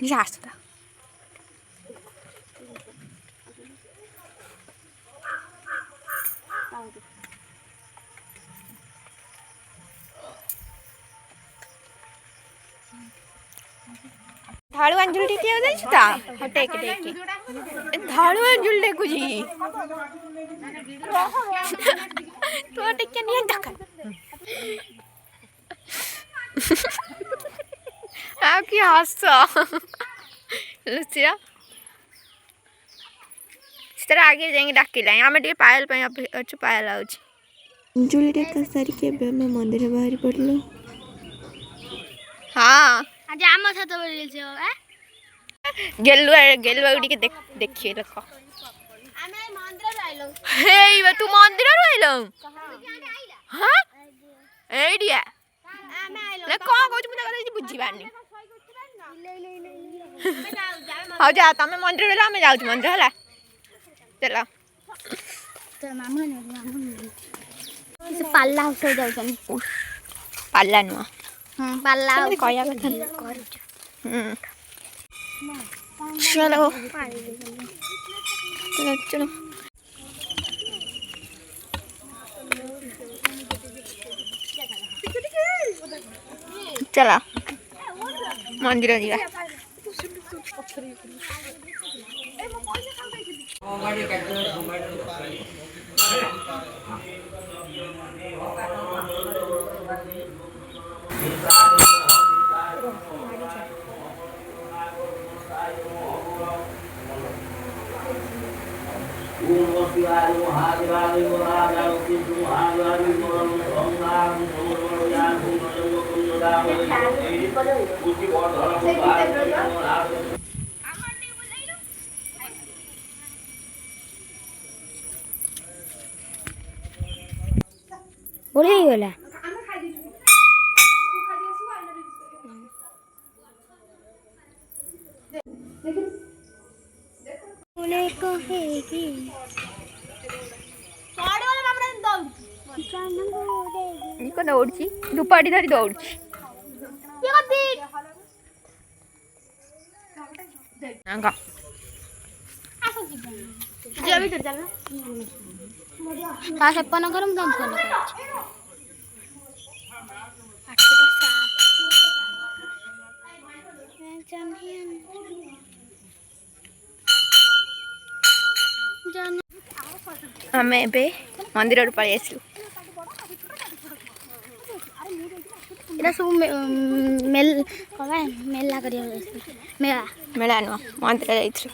झासुदा धाड़ू अंजुल टिके हो जाइछ ता हटे के देखे धाड़ू अंजुल देखु जी तो टिके नहीं तक आ की हंस लुचिया तेरा आगे जाएंगे डाकिला आम टे पायल अच्छे पायल आउछ अंजुल टेका सारी के मैं मंदिर बाहर पड़लो हाँ आज आम छत बोल छ गेलुआ उडी के देखिए देखो आमे मंदिर आइलो हे तू मंदिर आइलो हां एडिया आमे आइलो ले कोन कहू मुझे कथि बुझी बानी हां जा तमे मंदिर बेला हमें जाउ मंदिर हला चलो तो मामू से पाल्ला हाउस हो जाउ पाल्ला नुआ पाल्ला कहया कथि चलो चलो चलो चला मंदिर जीवा बोले ही होला बोले को है कि साड़ी वाला मामरा दौड़ इको दौड़ची दुपाटी धरी दौड़ची ये कथि नांगा आसो जी अभी चल ना का से पन करम दम फोन कर आम ए मंदिर पलि आसलु इरा सब मेला करिया मेला मेला नुह मंदिर जाइथु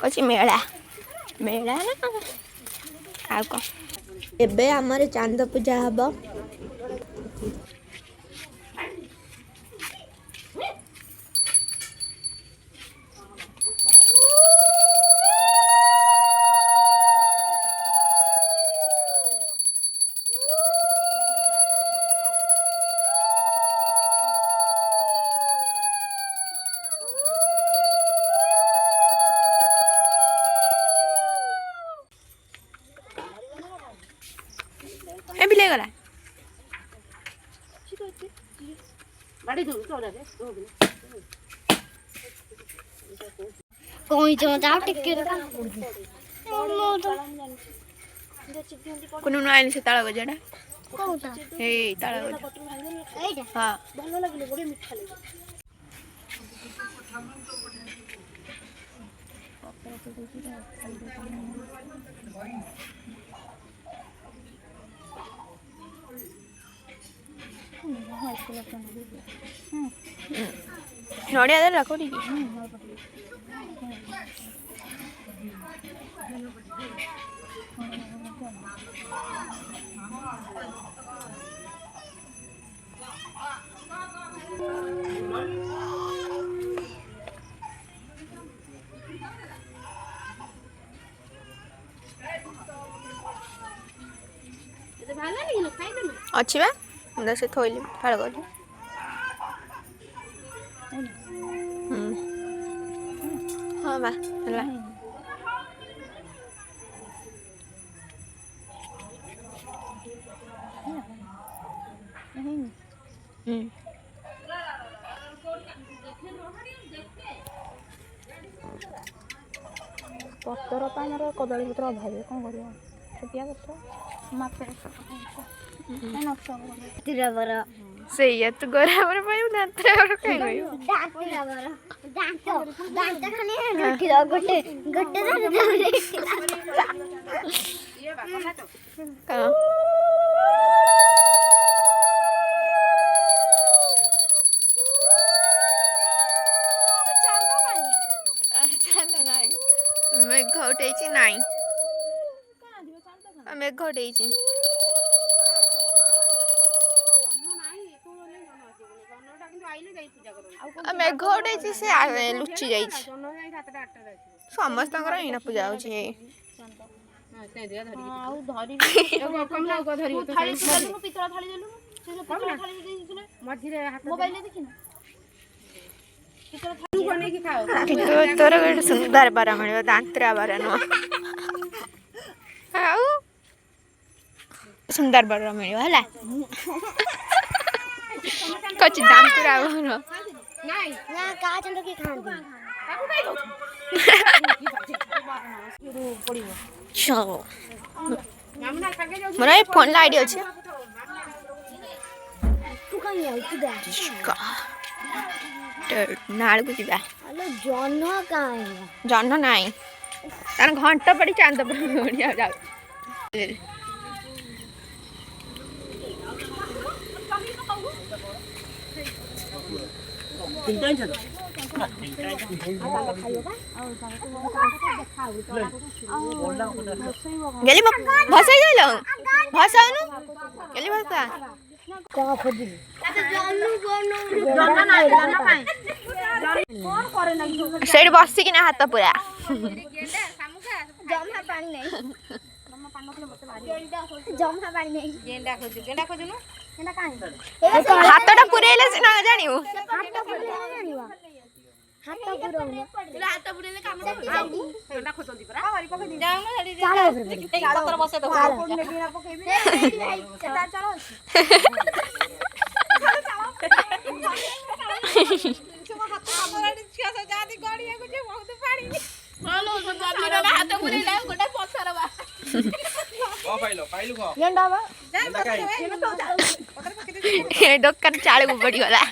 कछि मेला मेला ना आ को एबे हमर चांद पूजा हबो ए बिले गला कोई जो जाओ टिके कोन आइल से ताला बजाडा कोटा ए ताला बजा एइटा हां भलो लागले बड़ी मीठा लागे नोड़िया दे रखो ठीक अच्छी बा मुझे से थोइली फाड़ गली हाँ बा चला ପତର ପାଇଁ ମୋର କଦଳୀ ପତ୍ର ଅଭାବ କ'ଣ କରିବା ଛୋଟିଆ ଗଛ ମାପେ ସେଇଆ ତୁ ଗରାବର ପାଇବୁ ଦାନ୍ତରା ବର ଖାଇବୁ मेघ उठेची नाही मेघ उठेची मेघ उठेची से लुचि जाई समस्त हीना पूजा होची तोर गोटे सुंदर बार मिल दांतरा बार नुह सुंदर बार मिल है कच दांतरा मोर फोन आईडी अच्छे नाड़ को जा जन्न नाई तार घंट पड़ी चांद बढ़िया जाऊ गेली भसाई जाइल भसाउनु गेली भसा सेठ बसिकिना हाथ पूरा हाथटा पुरेले सिना जानिउ डोकर चाल को पड़ी गला